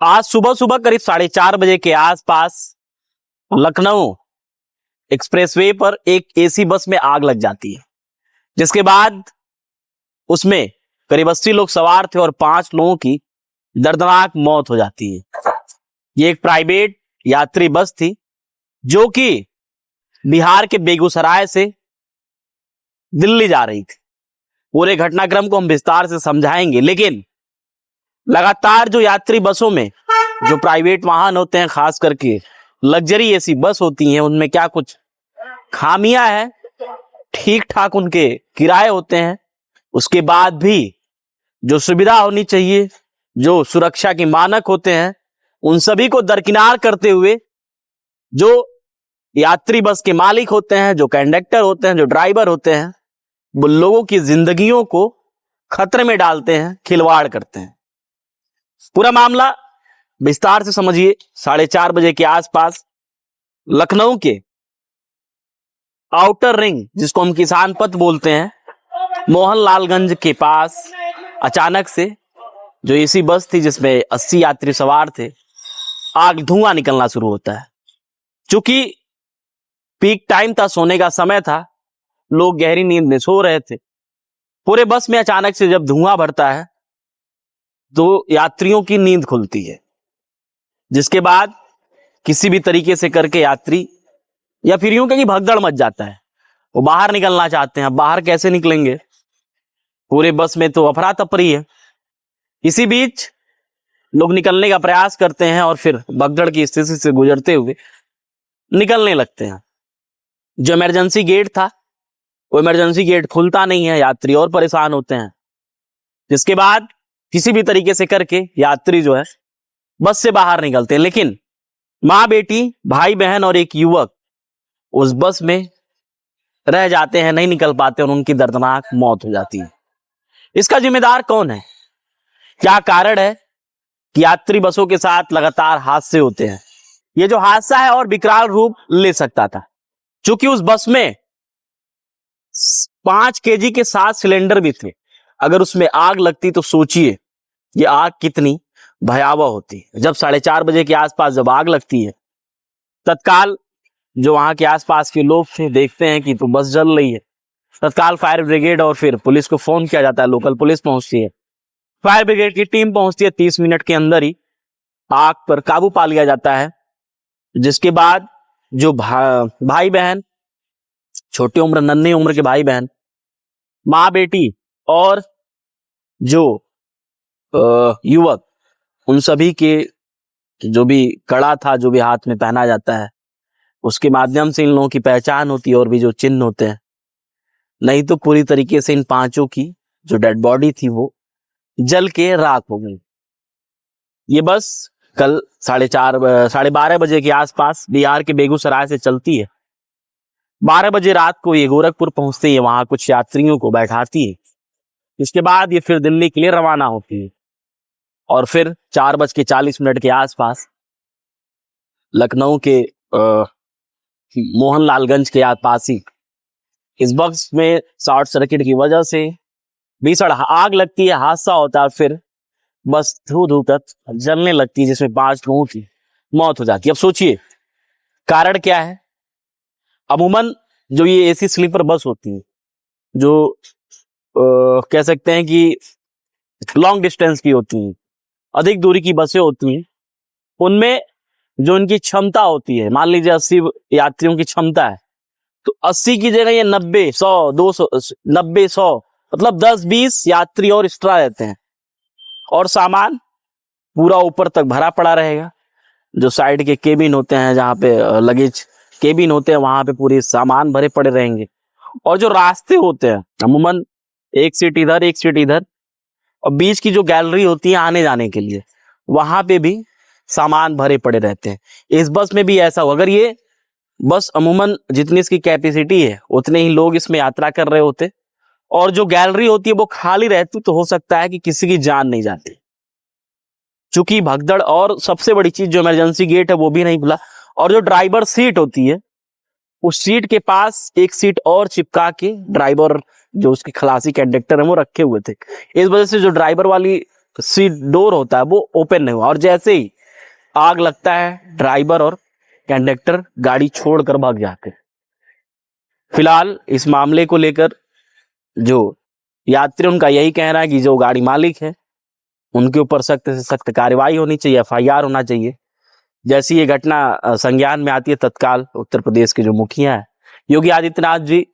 आज सुबह सुबह करीब 4:30 बजे के आसपास लखनऊ एक्सप्रेसवे पर एक एसी बस में आग लग जाती है, जिसके बाद उसमें करीब 80 लोग सवार थे और 5 लोगों की दर्दनाक मौत हो जाती है। ये एक प्राइवेट यात्री बस थी जो कि बिहार के बेगूसराय से दिल्ली जा रही थी। पूरे घटनाक्रम को हम विस्तार से समझाएंगे, लेकिन लगातार जो यात्री बसों में जो प्राइवेट वाहन होते हैं, खास करके लग्जरी एसी बस होती हैं, उनमें क्या कुछ खामियां हैं। ठीक ठाक उनके किराए होते हैं, उसके बाद भी जो सुविधा होनी चाहिए, जो सुरक्षा के मानक होते हैं, उन सभी को दरकिनार करते हुए जो यात्री बस के मालिक होते हैं, जो कंडक्टर होते हैं, जो ड्राइवर होते हैं, वो लोगों की जिंदगियों को खतरे में डालते हैं, खिलवाड़ करते हैं। पूरा मामला विस्तार से समझिए। 4:30 बजे के आसपास लखनऊ के आउटर रिंग, जिसको हम किसान पथ बोलते हैं, मोहनलालगंज के पास अचानक से जो एसी बस थी जिसमें 80 यात्री सवार थे, धुआं निकलना शुरू होता है। चूंकि पीक टाइम था, सोने का समय था, लोग गहरी नींद में सो रहे थे। पूरे बस में अचानक से जब धुआं भरता है तो यात्रियों की नींद खुलती है, जिसके बाद किसी भी तरीके से करके यात्री, या फिर यूं कहीं भगदड़ मच जाता है, वो बाहर निकलना चाहते हैं। बाहर कैसे निकलेंगे? पूरे बस में तो अफरा तफरी है। इसी बीच लोग निकलने का प्रयास करते हैं और फिर भगदड़ की स्थिति से गुजरते हुए निकलने लगते हैं। जो इमरजेंसी गेट था, वो इमरजेंसी गेट खुलता नहीं है, यात्री और परेशान होते हैं। जिसके बाद किसी भी तरीके से करके यात्री जो है बस से बाहर निकलते हैं, लेकिन माँ बेटी, भाई बहन और एक युवक उस बस में रह जाते हैं, नहीं निकल पाते और उनकी दर्दनाक मौत हो जाती है। इसका जिम्मेदार कौन है? क्या कारण है कि यात्री बसों के साथ लगातार हादसे होते हैं? ये जो हादसा है और विकराल रूप ले सकता था, क्योंकि उस बस में 5 केजी के 7 सिलेंडर भी थे। अगर उसमें आग लगती तो सोचिए ये आग कितनी भयावह होती। जब 4:30 बजे के आसपास जब आग लगती है, तत्काल जो वहां के आसपास के लोग थे देखते हैं कि तो बस जल रही है। तत्काल फायर ब्रिगेड और फिर पुलिस को फोन किया जाता है। लोकल पुलिस पहुंचती है, फायर ब्रिगेड की टीम पहुंचती है। 30 मिनट के अंदर ही आग पर काबू पा लिया जाता है। जिसके बाद जो भाई बहन, छोटी उम्र, नन्ही उम्र के भाई बहन, माँ बेटी और जो युवक, उन सभी के जो भी कड़ा था, जो भी हाथ में पहना जाता है, उसके माध्यम से इन लोगों की पहचान होती है और भी जो चिन्ह होते हैं। नहीं तो पूरी तरीके से इन 5 की जो डेड बॉडी थी वो जल के राख हो गई। ये बस कल 12:30 बजे के आसपास बिहार के बेगूसराय से चलती है। 12 बजे रात को ये गोरखपुर पहुंचती है, वहां कुछ यात्रियों को बैठाती है। इसके बाद ये फिर दिल्ली के लिए रवाना होती है और फिर 4:40 के आसपास लखनऊ के मोहनलालगंज के पास ही इस बस में शॉर्ट सर्किट की वजह से भीषण आग लगती है, हादसा होता है। फिर बस धू धू कर जलने लगती है, जिसमें 5 लोगों की मौत हो जाती है। अब सोचिए कारण क्या है। अमूमन जो ये एसी स्लीपर बस होती है, जो कह सकते हैं कि लॉन्ग डिस्टेंस की होती हैं, अधिक दूरी की बसें होती हैं, उनमें जो इनकी क्षमता होती है, मान लीजिए 80 यात्रियों की क्षमता है, तो 80 की जगह ये 90, 100, 200, 90, 100, मतलब 10-20 यात्री और एक्स्ट्रा रहते हैं। और सामान पूरा ऊपर तक भरा पड़ा रहेगा। जो साइड के केबिन होते हैं, जहाँ पे लगेज केबिन होते हैं, वहां पे पूरे सामान भरे पड़े रहेंगे। और जो रास्ते होते हैं, अमूमन एक सीट इधर, एक सीट इधर, और बीच की जो गैलरी होती है आने जाने के लिए, वहां पे भी सामान भरे पड़े रहते हैं। इस बस में भी ऐसा हो। अगर ये बस अमूमन जितनी इसकी कैपेसिटी है उतने ही लोग इसमें यात्रा कर रहे होते और जो गैलरी होती है वो खाली रहती, तो हो सकता है कि किसी की जान नहीं जाती। चूंकि भगदड़, और सबसे बड़ी चीज जो इमरजेंसी गेट है वो भी नहीं खुला, और जो ड्राइवर सीट होती है उस सीट के पास एक सीट और चिपका के ड्राइवर जो उसके खलासी कंडक्टर है वो रखे हुए थे। इस वजह से जो ड्राइवर वाली सीट डोर होता है वो ओपन नहीं हुआ और जैसे ही आग लगता है ड्राइवर और कंडक्टर गाड़ी छोड़कर भाग जाते हैं। फिलहाल इस मामले को लेकर जो यात्री उनका यही कहना है कि जो गाड़ी मालिक है उनके ऊपर सख्त से सख्त कार्रवाई होनी चाहिए, FIR होना चाहिए। जैसी ये घटना संज्ञान में आती है तत्काल उत्तर प्रदेश के जो मुखिया है योगी आदित्यनाथ जी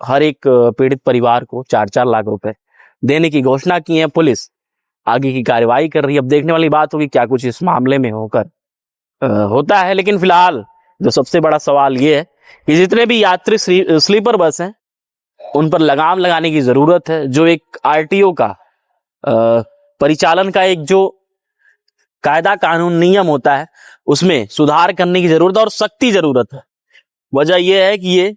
हर एक पीड़ित परिवार को 4-4 लाख रुपए देने की घोषणा की है। पुलिस आगे की कार्रवाई कर रही है। अब देखने वाली बात होगी क्या कुछ इस मामले में होकर होता है। लेकिन फिलहाल जो सबसे बड़ा सवाल ये है कि जितने भी यात्री स्लीपर बस हैं उन पर लगाम लगाने की जरूरत है। जो एक RTO का परिचालन का एक जो कायदा कानून नियम होता है उसमें सुधार करने की जरूरत है और सख्ती जरूरत है। वजह यह है कि ये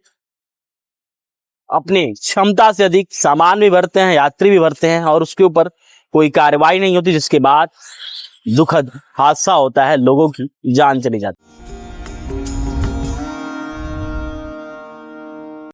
अपनी क्षमता से अधिक सामान भी भरते हैं, यात्री भी भरते हैं और उसके ऊपर कोई कार्रवाई नहीं होती, जिसके बाद दुखद हादसा होता है, लोगों की जान चली जाती है।